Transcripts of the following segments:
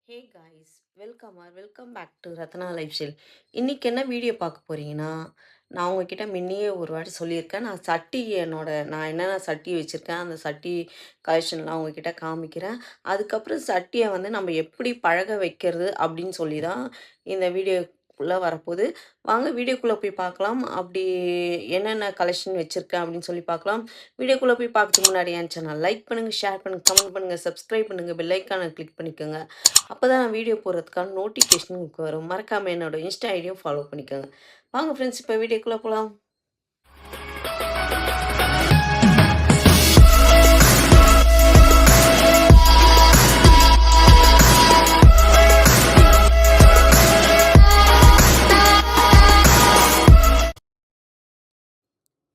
Hey guys, welcome back to Ratna lifestyle. இன்றைக்கி என்ன video பார்க்க போகிறீங்கன்னா, நான் உங்ககிட்ட முன்னையே ஒரு வாட்டி சொல்லியிருக்கேன். நான் என்னென்ன சட்டி வச்சுருக்கேன், அந்த சட்டி கலெக்ஷன்லாம் உங்ககிட்ட காமிக்கிறேன். அதுக்கப்புறம் சட்டியை வந்து நம்ம எப்படி பழக வைக்கிறது அப்படின்னு சொல்லி தான் இந்த வீடியோக்குள்ளே வரப்போகுது. வாங்க வீடியோக்குள்ளே போய் பார்க்கலாம். அப்படி என்னென்ன கலெக்ஷன் வச்சுருக்கேன் அப்படின்னு சொல்லி பார்க்கலாம். வீடியோக்குள்ளே போய் பார்க்கறதுக்கு முன்னாடி என் சேனல் லைக் பண்ணுங்கள், ஷேர் பண்ணுங்கள், கமெண்ட் பண்ணுங்கள், சப்ஸ்கிரைப் பண்ணுங்கள், பெல் ஐக்கானை கிளிக் பண்ணிக்கோங்க. அப்போ தான் நான் வீடியோ போடுறதுக்கான நோட்டிஃபிகேஷன் உங்களுக்கு வரும். மறக்காமல் என்னோட இன்ஸ்டா ஐடியும் ஃபாலோ பண்ணிக்கோங்க. வாங்க ஃப்ரெண்ட்ஸ், இப்போ வீடியோக்குள்ளே போகலாம்.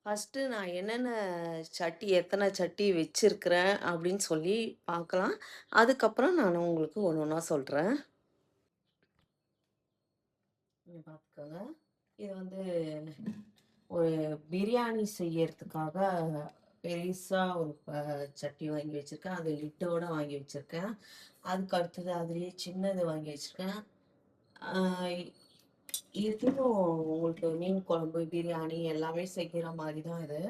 ஃபஸ்ட்டு நான் எத்தனை சட்டி வச்சுருக்கிறேன் அப்படின்னு சொல்லி பார்க்கலாம். அதுக்கப்புறம் நான் உங்களுக்கு ஒன்று ஒன்றா சொல்கிறேன். பார்த்துக்கோங்க. இது வந்து ஒரு பிரியாணி செய்யறதுக்காக பெருசாக ஒரு சட்டி வாங்கி வச்சுருக்கேன். அது லிட்டோட வாங்கி வச்சுருக்கேன். அதுக்கு அடுத்தது அதுலேயே சின்னது வாங்கி வச்சுருக்கேன். இதுவும் உங்களுக்கு மீன் குழம்பு, பிரியாணி எல்லாமே செய்கிற மாதிரி தான் இது.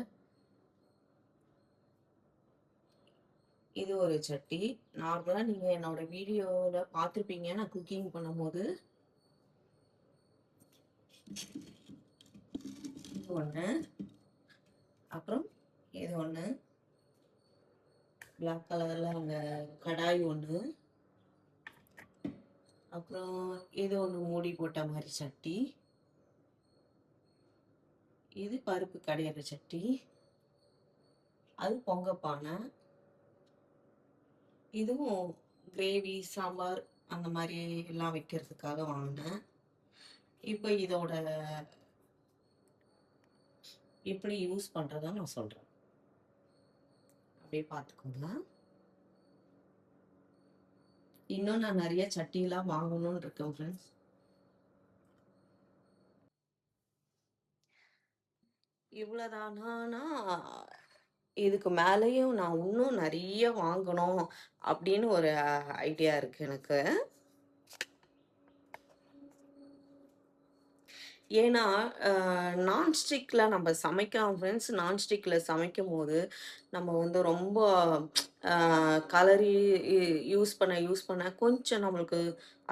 இது ஒரு சட்டி. நார்மலாக நீங்கள் என்னோட வீடியோவில் பார்த்துருப்பீங்க நான் குக்கிங் பண்ணும்போது. இது ஒன்று, அப்புறம் இது ஒன்று, பிளாக் கலரில் அந்த கடாய் ஒன்று, அப்புறம் இது ஒன்று மூடி போட்ட மாதிரி சட்டி. இது பருப்பு கடையிற சட்டி. அது பொங்கப்பானை. இதுவும் கிரேவி, சாம்பார் அந்த மாதிரி எல்லாம் வைக்கிறதுக்காக வாங்கினேன். இப்போ இதோட எப்படி யூஸ் பண்ணுறதா நான் சொல்கிறேன். அப்படியே பார்த்துக்கோங்க. இன்னும் நான் நிறைய சட்டிலாம் வாங்கணும்னு இருக்கேன் ஃப்ரெண்ட்ஸ். இவ்வளோதானா? இதுக்கு மேலேயும் நான் இன்னும் நிறைய வாங்கணும் அப்படின்னு ஒரு ஐடியா இருக்குது எனக்கு. ஏன்னா நான்ஸ்டிக்கில் நம்ம சமைக்கலாம் ஃப்ரெண்ட்ஸ். நான்ஸ்டிக்கில் சமைக்கும் போது நம்ம வந்து ரொம்ப கலரி யூஸ் பண்ண கொஞ்சம் நம்மளுக்கு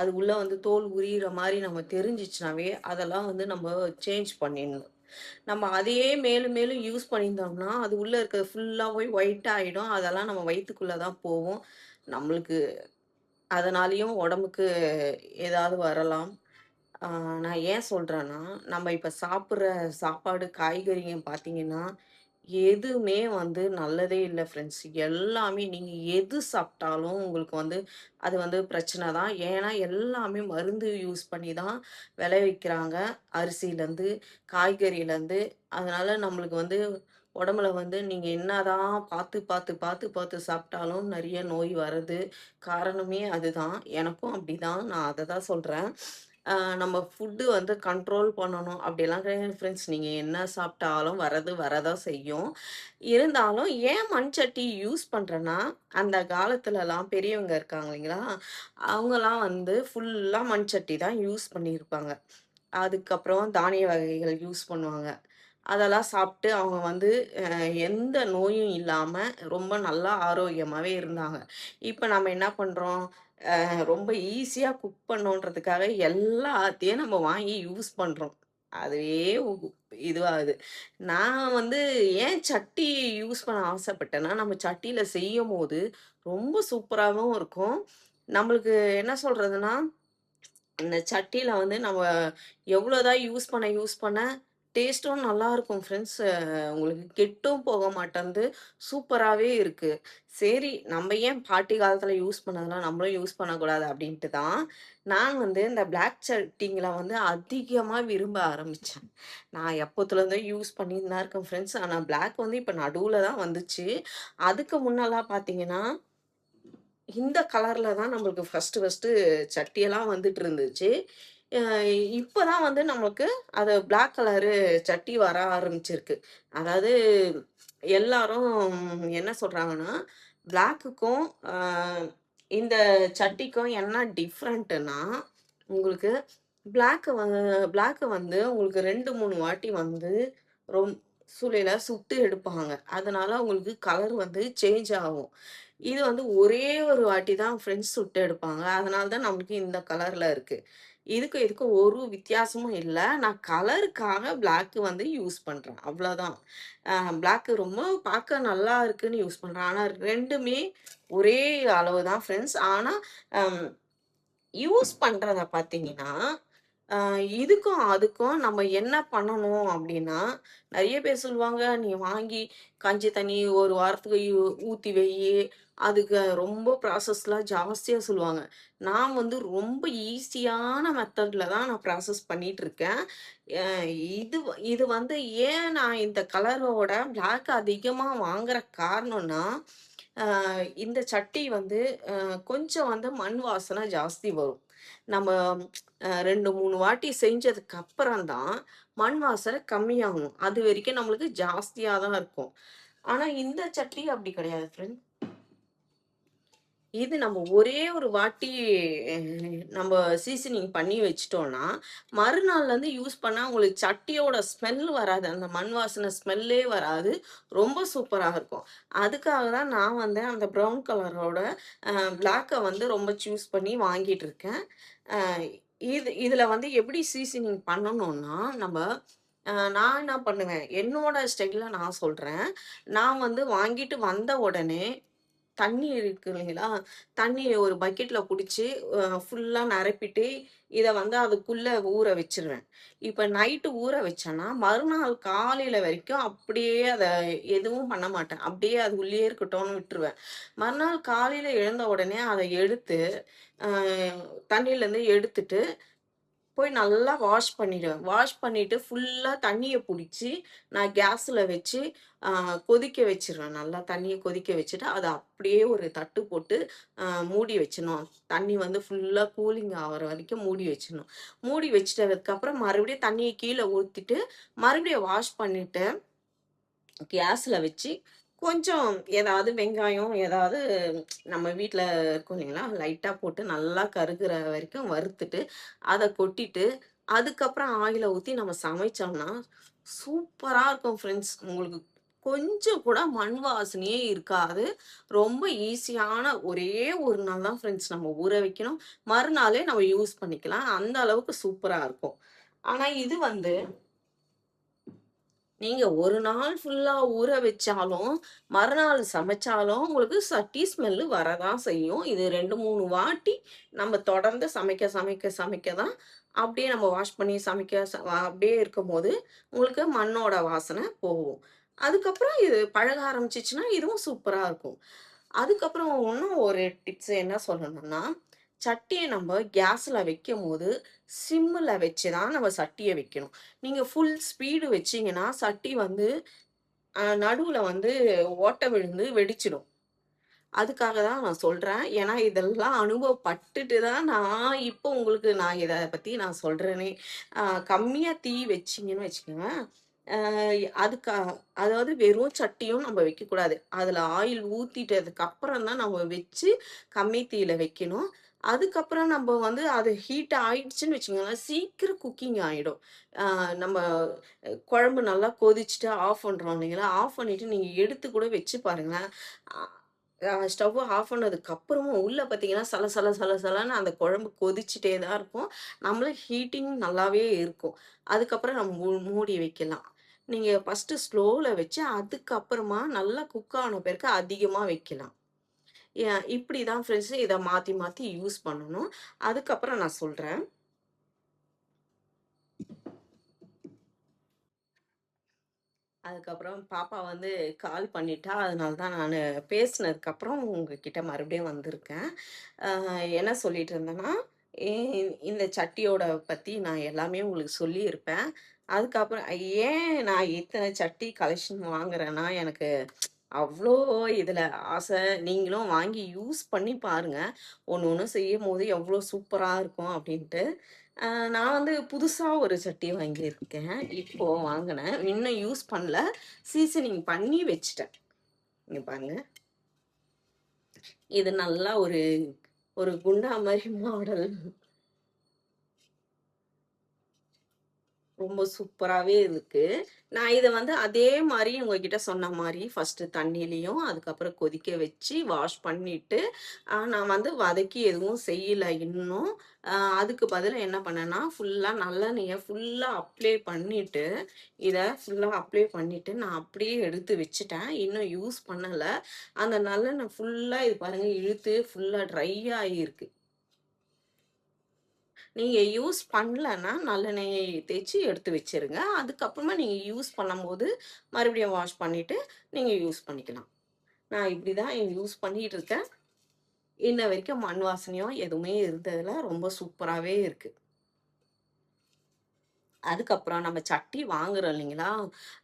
அது உள்ளே வந்து தோல் உரிகிற மாதிரி நம்ம தெரிஞ்சிச்சுனாவே அதெல்லாம் வந்து நம்ம சேஞ்ச் பண்ணிடணும். நம்ம அதையே மேலும் மேலும் யூஸ் பண்ணியிருந்தோம்னா அது உள்ளே இருக்கிறது ஃபுல்லாக போய் ஒயிட் ஆகிடும். அதெல்லாம் நம்ம வயிற்றுக்குள்ளே தான் போகும். நம்மளுக்கு அதனாலேயும் உடம்புக்கு ஏதாவது வரலாம். நான் ஏன் சொல்கிறேன்னா, நம்ம இப்போ சாப்பிட்ற சாப்பாடு, காய்கறிங்க பார்த்தீங்கன்னா, எதுவுமே வந்து நல்லதே இல்ல ஃப்ரெண்ட்ஸ். எல்லாமே நீங்க எது சாப்பிட்டாலும் உங்களுக்கு வந்து அது வந்து பிரச்சனை தான். ஏன்னா, எல்லாமே மருந்து யூஸ் பண்ணி தான் விளைவிக்கிறாங்க. அரிசியிலேருந்து, காய்கறியிலேருந்து. அதனால நம்மளுக்கு வந்து உடம்புல வந்து நீங்க என்னதான் பார்த்து சாப்பிட்டாலும் நெறைய நோய் வருது. காரணமே அதுதான். எனக்கும் அப்படிதான். நான் அத தான் சொல்றேன். நம்ம ஃபுட்டு வந்து கண்ட்ரோல் பண்ணணும் அப்படிலாம் கிடையாது ஃப்ரெண்ட்ஸ். நீங்க என்ன சாப்பிட்டாலும் வரதான் செய்யும். இருந்தாலும் ஏன் மண் சட்டி யூஸ் பண்றேன்னா, அந்த காலத்துலலாம் பெரியவங்க இருக்காங்க இல்லைங்களா? அவங்கலாம் வந்து ஃபுல்லா மண் சட்டி தான் யூஸ் பண்ணியிருப்பாங்க. அதுக்கப்புறம் தானிய வகைகள் யூஸ் பண்ணுவாங்க. அதெல்லாம் சாப்பிட்டு அவங்க வந்து எந்த நோயும் இல்லாம ரொம்ப நல்லா ஆரோக்கியமாவே இருந்தாங்க. இப்ப நம்ம என்ன பண்றோம்? ரொம்ப ஈஸியா குக் பண்ணணுன்றதுக்காக எல்லாத்தையும் நம்ம வாங்கி யூஸ் பண்றோம். அதுவே இதுவாகுது. நான் வந்து ஏன் சட்டி யூஸ் பண்ண ஆசைப்பட்டேன்னா, நம்ம சட்டியில செய்யும்போது ரொம்ப சூப்பராவும் இருக்கும். நம்மளுக்கு என்ன சொல்றதுன்னா, அந்த சட்டியில வந்து நம்ம எவ்வளோதான் யூஸ் பண்ண டேஸ்ட்டும் நல்லாயிருக்கும் ஃப்ரெண்ட்ஸ். உங்களுக்கு கெட்டும் போக மாட்டேன்து. சூப்பராவே இருக்கு. சரி, நம்ம ஏன் பாட்டி காலத்துல யூஸ் பண்ணதெல்லாம் நம்மளும் யூஸ் பண்ணக்கூடாது அப்படின்ட்டு தான், நான் வந்து இந்த பிளாக் சட்டிங்கள வந்து அதிகமா விரும்ப ஆரம்பிச்சேன். நான் எப்போத்துலேருந்தோ யூஸ் பண்ணின்னு தான் இருக்கேன் ஃப்ரெண்ட்ஸ். ஆனா பிளாக் வந்து இப்ப நடுவுல தான் வந்துச்சு. அதுக்கு முன்னலாம் பார்த்தீங்கன்னா இந்த கலர்ல தான் நம்மளுக்கு ஃபர்ஸ்ட்டு சட்டியெல்லாம் வந்துட்டு இருந்துச்சு. அ இப்ப தான் வந்து நமக்கு அது பிளாக் கலரு சட்டி வர ஆரம்பிச்சிருக்கு. அதாவது எல்லாரும் என்ன சொல்றாங்கன்னா, பிளாக்குக்கும் இந்த சட்டிக்கும் என்ன டிஃப்ரெண்ட்டுன்னா, உங்களுக்கு பிளாக்கு பிளாக்க வந்து உங்களுக்கு 2, 3 வாட்டி வந்து ரொம் சூளையில சுட்டு எடுப்பாங்க. அதனால உங்களுக்கு கலர் வந்து சேஞ்ச் ஆகும். இது வந்து ஒரே ஒரு வாட்டி தான் ஃப்ரெண்ட்ஸ் சுட்டு எடுப்பாங்க. அதனால தான் நம்மளுக்கு இந்த கலர்ல இருக்கு. இதுக்கும் ஒரு வித்தியாசமும் இல்ல. நான் கலருக்காக பிளாக் வந்து யூஸ் பண்றேன். அவ்வளோதான். பிளாக் ரொம்ப பார்க்க நல்லா இருக்குன்னு யூஸ் பண்றேன். ஆனா 2மே ஒரே அளவு தான் ஃப்ரெண்ட்ஸ். ஆனா, அம் யூஸ் பண்றத பார்த்தீங்கன்னா, அ இதுக்கும் அதுக்கும் நம்ம என்ன பண்ணணும் அப்டின்னா, நெறைய பேர் சொல்லுவாங்க, "நீ வாங்கி கஞ்சி தண்ணி 1 வாரத்துக்கு ஊத்தி வையி." அதுக்கு ரொம்ப ப்ராசஸ்லாம் ஜாஸ்தியா சொல்லுவாங்க. நான் வந்து ரொம்ப ஈஸியான மெத்தட்ல தான் நான் ப்ராசஸ் பண்ணிட்டுருக்கேன். அ இது வந்து ஏன் நான் இந்த கலரோட பிளாக் அதிகமா வாங்குற காரணம்னா, அ இந்த சட்டி வந்து கொஞ்சம் வந்து மண் வாசனை ஜாஸ்தி வரும். நம்ம 2, 3 வாட்டி செஞ்சதுக்கு அப்புறம் தான் மண் வாசனை கம்மியாகும். அதுவரைக்கும் நம்மளுக்கு ஜாஸ்தியா தான் இருக்கும். ஆனா இந்த சட்டி அப்படி கிடையாது ஃப்ரெண்ட். இது நம்ம ஒரே ஒரு வாட்டி நம்ம சீசனிங் பண்ணி வச்சுட்டோம்னா, மறுநாள்லருந்து யூஸ் பண்ணா உங்களுக்கு சட்டியோட ஸ்மெல் வராது. அந்த மண் வாசனை ஸ்மெல்லே வராது. ரொம்ப சூப்பரா இருக்கும். அதுக்காக தான் நான் வந்து அந்த ப்ரவுன் கலரோட பிளாக்க வந்து ரொம்ப சூஸ் பண்ணி வாங்கிட்டு இருக்கேன். அ இதுல வந்து எப்படி சீசனிங் பண்ணணும்னா, நான் என்ன பண்ணுவேன், என்னோட ஸ்டைல்ல நான் சொல்றேன். நான் வந்து வாங்கிட்டு வந்த உடனே தண்ணி இருக்கு இல்லைங்களா? தண்ணிய ஒரு பக்கெட்ல புடிச்சு ஃபுல்லா நிரப்பிட்டு, இத வந்து அதுக்குள்ள ஊற வச்சுருவேன். இப்ப நைட்டு ஊற வச்சேன்னா, மறுநாள் காலையில வரைக்கும் அப்படியே அத எதுவும் பண்ண மாட்டேன். அப்படியே அது உள்ளேயே இருக்கட்டும்னு விட்டுருவேன். மறுநாள் காலையில எழுந்த உடனே அத எடுத்து, அ தண்ணீலருந்து எடுத்துட்டு போய் நல்லா வாஷ் பண்ணிடுவேன். வாஷ் பண்ணிட்டு ஃபுல்லா தண்ணிய புடிச்சு, நான் கேஸ்ல வச்சு அ கொதிக்க வச்சுருவேன். நல்லா தண்ணிய கொதிக்க வச்சுட்டு, அத அப்படியே ஒரு தட்டு போட்டு மூடி வச்சுடணும். தண்ணி வந்து ஃபுல்லா கூலிங் ஆகுற வரைக்கும் மூடி வச்சுடணும். மூடி வச்சுட்டதுக்கப்புறம் மறுபடியும் தண்ணிய கீழ ஊத்திட்டு, மறுபடியும் வாஷ் பண்ணிட்டு, கேஸ்ல வச்சு கொஞ்சம் ஏதாவது வெங்காயம், ஏதாவது நம்ம வீட்ல இருக்கும் இல்லைங்களா? லைட்டா போட்டு நல்லா கருகுற வரைக்கும் வறுத்துட்டு, அத கொட்டிட்டு, அதுக்கப்புறம் ஆயில ஊத்தி நம்ம சமைச்சோம்னா, சூப்பரா இருக்கும் ஃப்ரெண்ட்ஸ். உங்களுக்கு கொஞ்சம் கூட மண் வாசனையே இருக்காது. ரொம்ப ஈஸியான ஒரே ஒரு நாள் தான் ஃப்ரெண்ட்ஸ் நம்ம ஊற வைக்கணும். மறுநாளே நம்ம யூஸ் பண்ணிக்கலாம். அந்த அளவுக்கு சூப்பரா இருக்கும். ஆனா இது வந்து நீங்க ஒரு நாள் ஃபுல்லா ஊற வச்சாலும், மறுநாள் சமைச்சாலும் உங்களுக்கு சட்டி ஸ்மெல்லு வரதான் செய்யும். இது 2, 3 வாட்டி நம்ம தொடர்ந்து சமைக்க தான் அப்படியே நம்ம வாஷ் பண்ணி சமைக்க அப்படியே இருக்கும்போது, உங்களுக்கு மண்ணோட வாசனை போகும். அதுக்கப்புறம் இது பழக ஆரம்பிச்சுச்சுன்னா, இதுவும் சூப்பரா இருக்கும். அதுக்கப்புறம் இன்னும் ஒரு டிப்ஸ் என்ன சொல்லணும்னா, சட்டிய நம்ம கேஸ்ல வைக்கும்போது, சிம்முல வச்சு தான் நம்ம சட்டிய வைக்கணும். நீங்க ஃபுல் ஸ்பீடு வச்சீங்கன்னா, சட்டி வந்து நடுவுல வந்து ஓட்டை விழுந்து வெடிச்சிடும். அதுக்காக தான் நான் சொல்றேன். ஏன்னா, இதெல்லாம் அனுபவப்பட்டுட்டு தான் இப்போ உங்களுக்கு நான் இத பத்தி நான் சொல்றேனே. அ கம்மியா தீ வச்சீங்கன்னு வச்சுக்கோங்க, அ அதுக்கா அதாவது வெறும் சட்டியும் நம்ம வைக்கக்கூடாது. அதுல ஆயில் ஊத்திட்டதுக்கு அப்புறம் தான் நம்ம வச்சு கம்மி தீயில வைக்கணும். அதுக்கப்புறம் நம்ப வந்து அது ஹீட் ஆயிடுச்சுன்னு வச்சுக்கோங்களேன், சீக்கிரம் குக்கிங் ஆயிடும். நம்ம குழம்பு நல்லா கொதிச்சுட்டு ஆஃப் பண்றோம் இல்லைங்களா? ஆஃப் பண்ணிட்டு நீங்க எடுத்து கூட வச்சு பாருங்களேன். அ ஸ்டவ் ஆஃப் பண்ணதுக்கு அப்புறமும் உள்ள பார்த்தீங்கன்னா, சலன்னு அந்த குழம்பு கொதிச்சுட்டே தான் இருக்கும். நம்மளும் ஹீட்டிங் நல்லாவே இருக்கும். அதுக்கப்புறம் நம்ம மூடி வைக்கலாம். நீங்க ஃபர்ஸ்ட்டு ஸ்லோல வச்சு, அதுக்கப்புறமா நல்லா குக் ஆன பிறகு அதிகமா வைக்கலாம். இப்படி தான் ஃப்ரெண்ட்ஸ் இத மாத்தி மாத்தி யூஸ் பண்ணணும். அதுக்கப்புறம் நான் சொல்றேன். அதுக்கப்புறம் பாப்பா வந்து கால் பண்ணிட்டா. அதனால தான் நானு பேசினதுக்கப்புறம் உங்ககிட்ட மறுபடியும் வந்திருக்கேன். அ என்ன சொல்லிட்டு இருந்தேன்னா, இ இந்த சட்டியோட பத்தி நான் எல்லாமே உங்களுக்கு சொல்லியிருப்பேன். அதுக்கப்புறம் ஏன் நான் இத்தன சட்டி கலெக்ஷன் வாங்குறேன்னா, எனக்கு அவ்ளோ இதுல ஆசை. நீங்களும் வாங்கி யூஸ் பண்ணி பாருங்க. ஒண்ணு ஒண்ணு செய்யும்போது எவ்ளோ சூப்பரா இருக்கும் அப்டின்ட்டு. அ நான் வந்து புதுசா ஒரு சட்டி வாங்கியிருக்கேன். இப்போ வாங்குனேன். இன்னும் யூஸ் பண்ணல. சீசனிங் பண்ணி வச்சுட்டேன். இங்க பாருங்க. இது நல்லா ஒரு ஒரு குண்டா மாரி மாடல். ரொம்ப சூப்பராவே இருக்கு. நான் இத வந்து அதே மாரி உங்ககிட்ட சொன்ன மாரி ஃபர்ஸ்ட்டு தண்ணீலயும், அதுக்கப்புறம் கொதிக்க வச்சு வாஷ் பண்ணிட்டு, நான் வந்து வதக்கி எதுவும் செய்யல இன்னும். அ அதுக்கு பதிலா என்ன பண்ணேன்னா, ஃபுல்லா நல்லெண்ணெய ஃபுல்லா அப்ளை பண்ணிட்டு, இத ஃபுல்லா அப்ளை பண்ணிட்டு, நான் அப்படியே எடுத்து வச்சுட்டேன். இன்னும் யூஸ் பண்ணல. அந்த நல்லெண்ணெய் ஃபுல்லா இது பாருங்க இழுத்து ஃபுல்லா ட்ரை ஆயிருக்கு. நீங்க யூஸ் பண்ணலன்னா, நல்லெண்ணெய் தேய்ச்சு எடுத்து வச்சுருங்க. அதுக்கப்புறமா நீங்க யூஸ் பண்ணும்போது, மறுபடியும் வாஷ் பண்ணிட்டு, நீங்க யூஸ் பண்ணிக்கலாம். நான் இப்படி தான் யூஸ் பண்ணிட்டு இருக்கேன். இன்ன வரைக்கும் மண் வாசனையோ எதுவுமே இருந்ததில்ல. ரொம்ப சூப்பராவே இருக்கு. அதுக்கப்புறம் நம்ம சட்டி வாங்குறோம் இல்லைங்களா?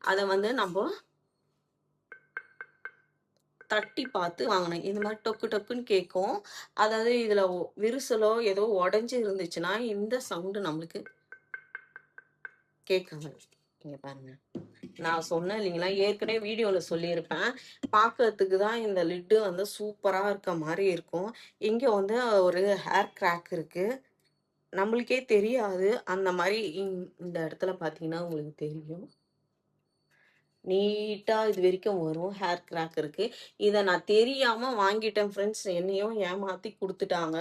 அத வந்து நம்ப தட்டி பார்த்து வாங்கணும். இந்த மாரி டொக்கு டொக்குன்னு கேட்கும். அதாவது இதுல விரிசலோ ஏதோ உடைஞ்சு இருந்துச்சுன்னா, இந்த சவுண்டு நம்மளுக்கு கேட்காது. இங்க பாருங்க. நான் சொன்னேன் இல்லைங்களா, ஏற்கனவே வீடியோல சொல்லியிருப்பேன். பார்க்கறதுக்கு தான் இந்த லிட்டு வந்து சூப்பரா இருக்க மாரி இருக்கும். இங்க வந்து ஒரு ஹேர் கிராக் இருக்கு. நம்மளுக்கே தெரியாது. அந்த மாரி இந்த இடத்துல பார்த்தீங்கன்னா உங்களுக்கு தெரியும். நீட்டா இதுவரைக்கும் வரும். ஹேர் கிராக் இருக்கு. இத நான் தெரியாம வாங்கிட்டேன் ஃப்ரெண்ட்ஸ். என்னையும் ஏமாத்தி குடுத்துட்டாங்க.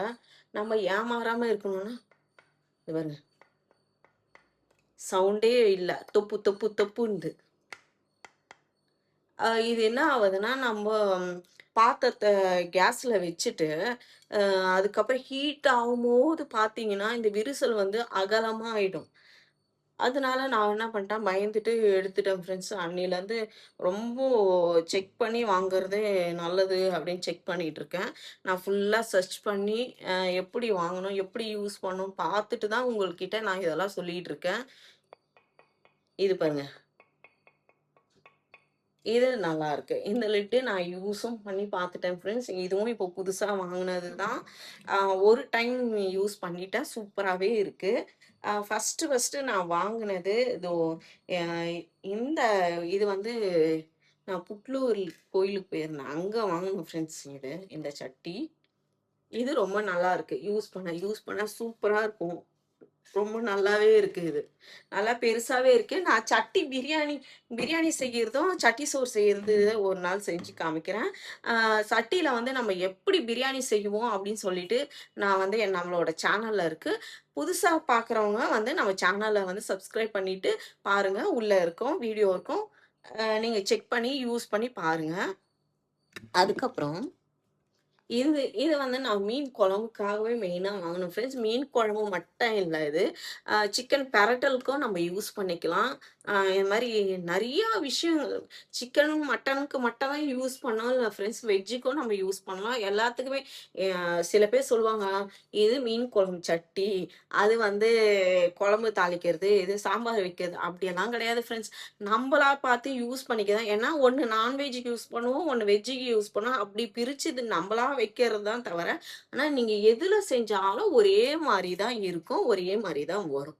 நம்ம ஏமாறாம இருக்கணும்னா, இது பாருங்க. சவுண்டே இல்ல. தொப்பு தொப்பு தொப்புன்து. இது என்ன ஆவுதுன்னா, நம்ப பாத்திரத்த கேஸ்ல வச்சுட்டு, அதுக்கப்புறம் ஹீட் ஆகும்போது பார்த்தீங்கன்னா, இந்த விரிசல் வந்து அகலமா ஆயிடும். அதனால நான் என்ன பண்ணிட்டேன், பயந்துட்டு எடுத்துட்டேன் ஃப்ரெண்ட்ஸ். அன்னையிலேருந்து ரொம்ப செக் பண்ணி வாங்குறதே நல்லது அப்படின்னு செக் பண்ணிட்டுருக்கேன். நான் ஃபுல்லா சர்ச் பண்ணி, எப்படி வாங்கணும், எப்படி யூஸ் பண்ணணும் பார்த்துட்டு தான் உங்கள்கிட்ட நான் இதெல்லாம் சொல்லிட்டு இருக்கேன். இது பாருங்க. இது நல்லாருக்கு. இந்த லிட்டு நான் யூஸும் பண்ணி பார்த்துட்டேன் ஃப்ரெண்ட்ஸ். இதுவும் இப்போ புதுசா வாங்குனது தான். அ ஒரு டைம் யூஸ் பண்ணிட்டேன். சூப்பராவே இருக்கு. ஃபர்ஸ்ட்டு நான் வாங்குனது இதோ அ இந்த இது வந்து நான் புட்லூர் கோயிலுக்கு போயிருந்தேன். அங்க வாங்குனேன் ஃப்ரெண்ட்ஸ் இது. இந்த சட்டி. இது ரொம்ப நல்லாருக்கு. யூஸ் பண்ண சூப்பரா இருக்கும். ரொம்ப நல்லாவே இருக்கு இது. நல்லா பெருசாவே இருக்கு. நான் சட்டி பிரியாணி பிரியாணி செய்யறதும், சட்டி சோறு செய்யறது ஒரு நாள் செஞ்சு காமிக்கிறேன். சட்டியில வந்து நம்ம எப்படி பிரியாணி செய்வோம் அப்படின்னு சொல்லிட்டு, நான் வந்து நம்மளோட சேனல்ல இருக்கு. புதுசா பார்க்குறவங்க வந்து நம்ம சேனல வந்து சப்ஸ்கிரைப் பண்ணிட்டு பாருங்க. உள்ள இருக்கும். வீடியோ இருக்கும். நீங்க செக் பண்ணி யூஸ் பண்ணி பாருங்க. அதுக்கப்புறம் இது இது வந்து நான் மீன் குழம்புக்காகவே மெயினா வாங்குனேன் ஃப்ரெண்ட்ஸ். மீன் குழம்பு மட்டும் இல்ல இது. சிக்கன் பெரட்டலுக்கும் நம்ம யூஸ் பண்ணிக்கலாம். இது மாரி நெறையா விஷயங்கள் சிக்கன், மட்டனுக்கு மட்டும் தான் யூஸ் பண்ணோம் இல்ல ஃப்ரெண்ட்ஸ். வெஜ்ஜுக்கும் நம்ம யூஸ் பண்ணலாம். எல்லாத்துக்குமே சில பேர் சொல்லுவாங்க, "இது மீன் குழம்பு சட்டி, அது வந்து குழம்பு தாளிக்கிறது, இது சாம்பார் வைக்கிறது." அப்படியெல்லாம் கிடையாது ஃப்ரெண்ட்ஸ். நம்பளா பார்த்து யூஸ் பண்ணிக்க ஏன்னா, ஒண்ணு நான்வெஜ்ஜுக்கு யூஸ் பண்ணுவோம், ஒண்ணு வெஜ்ஜுக்கு யூஸ் பண்ணுவோம். அப்படி பிரிச்சு இது நம்பளா வைக்கிறது தான் தவிர, ஆனா நீங்க எதுல செஞ்சாலும் ஒரே மாரி தான் இருக்கும். ஒரே மாரி தான் வரும்.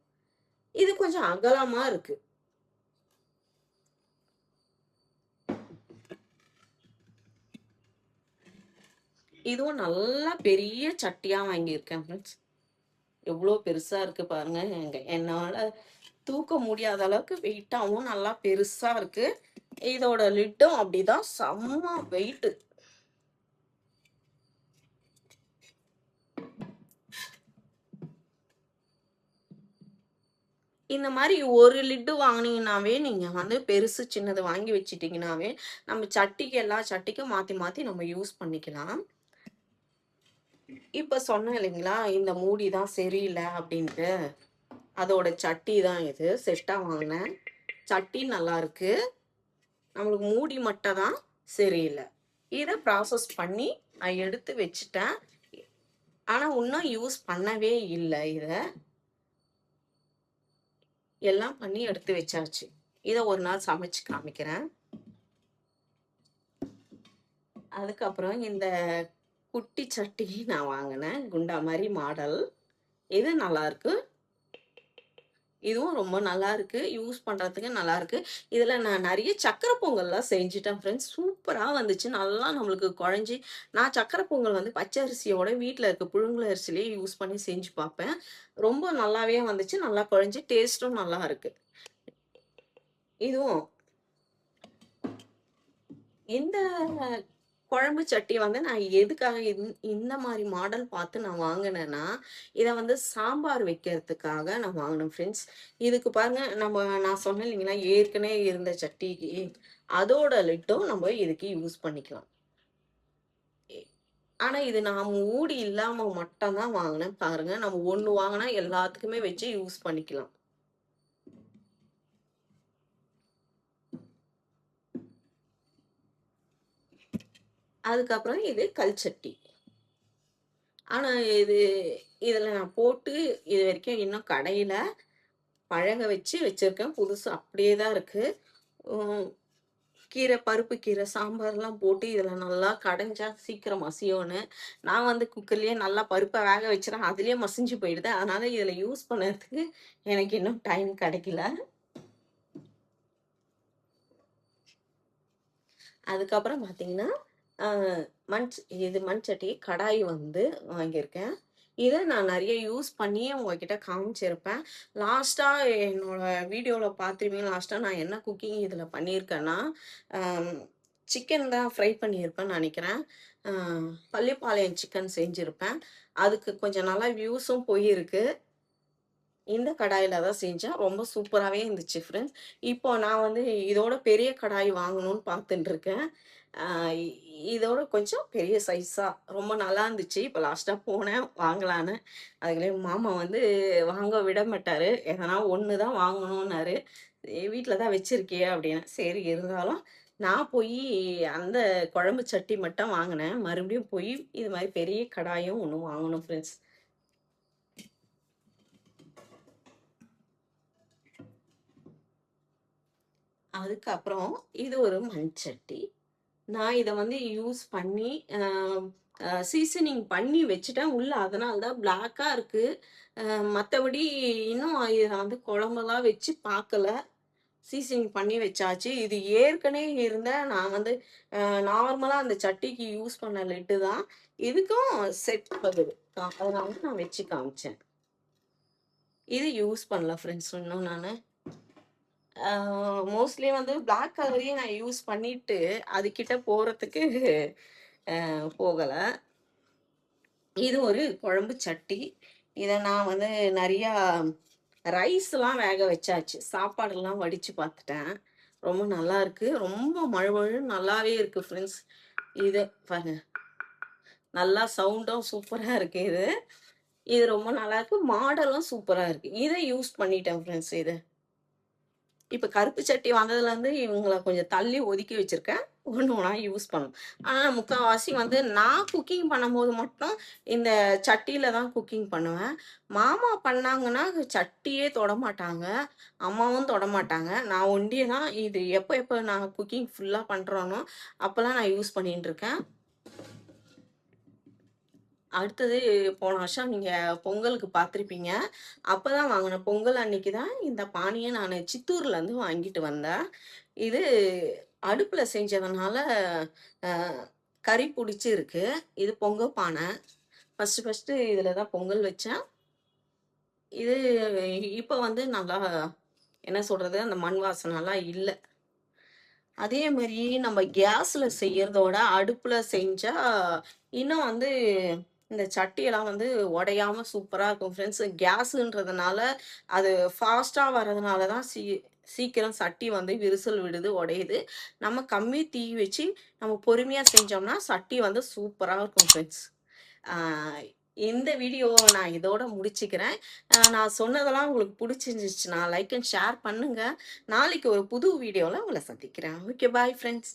இது கொஞ்சம் அகலமா இருக்கு. இதுவும் நல்லா பெரிய சட்டியா வாங்கியிருக்கேன் ஃப்ரெண்ட்ஸ். எவ்ளோ பெருசா இருக்கு பாருங்க. என்னால தூக்க முடியாத அளவுக்கு வெயிட்டாவும் நல்லா பெருசா இருக்கு. இதோட லிட்டும் அப்படிதான் செம்ம வெயிட்டு. இந்த மாரி ஒரு லிட்டு வாங்குனீங்கனாவே, நீங்க வந்து பெருசு, சின்னது வாங்கி வச்சுட்டீங்கனாவே, நம்ம சட்டிக்கு எல்லா சட்டிக்கும் மாத்தி, மாத்தி நம்ம யூஸ் பண்ணிக்கலாம். இப்ப சொன்னேன் இல்லைங்களா, இந்த மூடி தான் சரியில்ல அப்டின்ட்டு. அதோட சட்டி தான் இது. செட்டா வாங்குனேன். சட்டி நல்லாருக்கு. நம்மளுக்கு மூடி மட்டும் தான் சரியில்ல. இத ப்ராசஸ் பண்ணி நான் எடுத்து வச்சுட்டேன். ஆனா, உன்னும் யூஸ் பண்ணவே இல்ல இத. எல்லாம் பண்ணி எடுத்து வச்சாச்சு. இத ஒரு நாள் சமைச்சு காமிக்கிறேன். அதுக்கப்புறம் இந்த குட்டி சட்டி நான் வாங்குனேன். குண்டா மாரி மாடல். இது நல்லாருக்கு. இதுவும் ரொம்ப நல்லாருக்கு. யூஸ் பண்றதுக்கு நல்லாருக்கு. இதில நான் நெறைய சர்க்கரை பொங்கல்லாம் செஞ்சுட்டேன் ஃப்ரெண்ட்ஸ். சூப்பரா வந்துச்சு. நல்லா நம்மளுக்கு கொழஞ்சு நான் சர்க்கரை பொங்கல் வந்து பச்சை அரிசியோட வீட்ல இருக்க புழுங்கல் அரிசியிலேயே யூஸ் பண்ணி செஞ்சு பாப்பேன். ரொம்ப நல்லாவே வந்துச்சு. நல்லா கொழஞ்சு டேஸ்ட்டும் நல்லா இருக்கு. இதுவும் இந்த குழம்பு சட்டி வந்து நான் எதுக்காக இந்த மாரி மாடல் பார்த்து நான் வாங்குனேன்னா, இத வந்து சாம்பார் வைக்கிறதுக்காக நான் வாங்குனேன் ஃப்ரெண்ட்ஸ். இதுக்கு பாருங்க நான் சொன்னேன் இல்லைங்களா, ஏற்கனவே இருந்த சட்டிக்கு, அதோட லிட்டும் நம்ம இதுக்கு யூஸ் பண்ணிக்கலாம். எ ஆனா இது நான் மூடி இல்லாம மட்டும் தான் வாங்குனேன். பாருங்க, நம்ம 1 வாங்குனா எல்லாத்துக்குமே வச்சு யூஸ் பண்ணிக்கலாம். அதுக்கப்புறம் இது கல் சட்டி. ஆனா இது இதில நான் போட்டு இதுவரைக்கும் இன்னும் கடையில பழக வச்சு வச்சிருக்கேன். புதுசு அப்படியே தான் இருக்கு. ம் கீரை, பருப்பு கீரை சாம்பார்லாம் போட்டு இதில நல்லா கடைஞ்சா சீக்கிரம் மசியும்ன்னு, நான் வந்து குக்கர்லயே நல்லா பருப்ப வேக வச்சுறேன். அதிலயே மசிஞ்சு போயிடுது. அதனால இதில யூஸ் பண்ணதுக்கு எனக்கு இன்னும் டைம் கிடைக்கல. அதுக்கப்புறம் பார்த்தீங்கன்னா, அ மண் சட்டி, கடாய் வந்து வாங்கியிருக்கேன். இத நான் நெறைய யூஸ் பண்ணியே உங்ககிட்ட காமிச்சிருப்பேன். லாஸ்ட்டா என்னோட வீடியோல பார்த்துருப்பீங்க. லாஸ்ட்டா நான் என்ன குக்கிங் இதில பண்ணியிருக்கேன்னா, அம் சிக்கன் தான் ஃப்ரை பண்ணியிருப்பேன்னு நெனைக்கிறேன். அ பள்ளிப்பாளையம் சிக்கன் செஞ்சிருப்பேன். அதுக்கு கொஞ்சம் நல்லா வியூஸும் போயிருக்கு. இந்த கடாயில தான் செஞ்சேன். ரொம்ப சூப்பராவே இருந்துச்சு ஃப்ரெண்ட்ஸ். இப்போ நான் வந்து இதோட பெரிய கடாய் வாங்கணும்னு பார்த்துட்டுருக்கேன். ஆ இ இதோட கொஞ்சம் பெரிய சைஸா ரொம்ப நல்லா இருந்துச்சு. இப்போ லாஸ்ட்டா போனேன் வாங்கலான்னு. அதுக்குள்ளயே மாமா வந்து வாங்க விட மாட்டாரு. எதனா ஒண்ணு தான் வாங்கணும்னாரு. வீட்ல தான் வச்சிருக்கியே" அப்படின்னேன். சரி இருந்தாலும் நான் போயி அந்த குழம்பு சட்டி மட்டும் வாங்குனேன். மறுபடியும் போய் இது மாரி பெரிய கடாயும் ஒண்ணு வாங்கணும் ஃப்ரெண்ட்ஸ். அதுக்கப்புறம் இது ஒரு மண் சட்டி. நான் இத வந்து யூஸ் பண்ணி அ சீசனிங் பண்ணி வச்சுட்டேன். உள்ள அதனால தான் பிளாக்கா இருக்கு. மத்தபடி இன்னும் இத வந்து குழம்பெல்லாம் வச்சு பார்க்கல. சீசனிங் பண்ணி வச்சாச்சு. இது ஏற்கனவே இருந்த நான் வந்து நார்மலா அந்த சட்டிக்கு யூஸ் பண்ண லெட்டு தான். இதுக்கும் செட் ஆகுது. அதனால நான் வச்சு காமிச்சேன். இது யூஸ் பண்ணல ஃப்ரெண்ட்ஸ் இன்னும் நானு. ஆ மோஸ்ட்லி வந்து பிளாக் கலரையே நான் யூஸ் பண்ணிட்டு, அது கிட்ட போறதுக்கு போகல. இது ஒரு குழம்பு சட்டி. இத நான் வந்து நெறையா ரைஸ்லாம் வேக வச்சாச்சு. சாப்பாடெல்லாம் வடிச்சு பார்த்துட்டேன். ரொம்ப நல்லாருக்கு. ரொம்ப மழுமழுன்னு நல்லாவே இருக்கு ஃப்ரெண்ட்ஸ். இது பாருங்க. நல்லா சவுண்டும் சூப்பரா இருக்கு இது. இது ரொம்ப நல்லாருக்கு. மாடலும் சூப்பரா இருக்கு. இத யூஸ் பண்ணிட்டேன் ஃப்ரெண்ட்ஸ் இத. இப்ப கருப்பு சட்டி வந்ததுலேருந்து இவங்கள கொஞ்சம் தள்ளி ஒதுக்கி வச்சிருக்கேன். ஒண்ணு ஒண்ணா யூஸ் பண்ணணும். ஆனா முக்காவாசி வந்து நான் குக்கிங் பண்ணும்போது மட்டும் இந்த சட்டியில தான் குக்கிங் பண்ணுவேன். மாமா பண்ணாங்கன்னா சட்டியே தொடமாட்டாங்க. அம்மாவும் தொடமாட்டாங்க. நான் ஒண்டியே தான் இது எப்ப எப்ப நான் குக்கிங் ஃபுல்லா பண்றேனோ, அப்பலாம் நான் யூஸ் பண்ணிட்டு இருக்கேன். அடுத்தது போன வருஷம் நீங்க பொங்கலுக்கு பார்த்துருப்பீங்க. அப்பதான் வாங்குனேன். பொங்கல் அன்னைக்கு தான் இந்த பானைய நானு சித்தூர்லேருந்து வாங்கிட்டு வந்தேன். இது அடுப்புல செஞ்சதுனால அ கரி புடிச்சிருக்கு. இது பொங்க பானை. ஃபர்ஸ்ட்டு இதில தான் பொங்கல் வச்சேன். இது இப்ப வந்து நல்லா என்ன சொல்றது, அந்த மண் வாசனைலாம் இல்ல. அதே மாரி நம்ம கேஸ்ல செய்யறதோட, அடுப்புல செஞ்சா, இன்னும் வந்து இந்த சட்டியெல்லாம் வந்து உடையாம சூப்பரா இருக்கும் ஃப்ரெண்ட்ஸ். கேஸுன்றதுனால, அது ஃபாஸ்ட்டா வரதுனால தான் சீக்கிரம் சட்டி வந்து விரிசல் விடுது, உடையுது. நம்ம கம்மி தீ வச்சு, நம்ம பொறுமையா செஞ்சோம்னா, சட்டி வந்து சூப்பரா இருக்கும் ஃப்ரெண்ட்ஸ். ஆ இந்த வீடியோவ நான் இதோட முடிச்சுக்கிறேன். நான் சொன்னதெல்லாம் உங்களுக்கு புடிச்சிருந்துச்சுன்னா, லைக் அண்ட் ஷேர் பண்ணுங்க. நாளைக்கு ஒரு புது வீடியோல உங்கள சந்திக்கிறேன். Okay bye friends.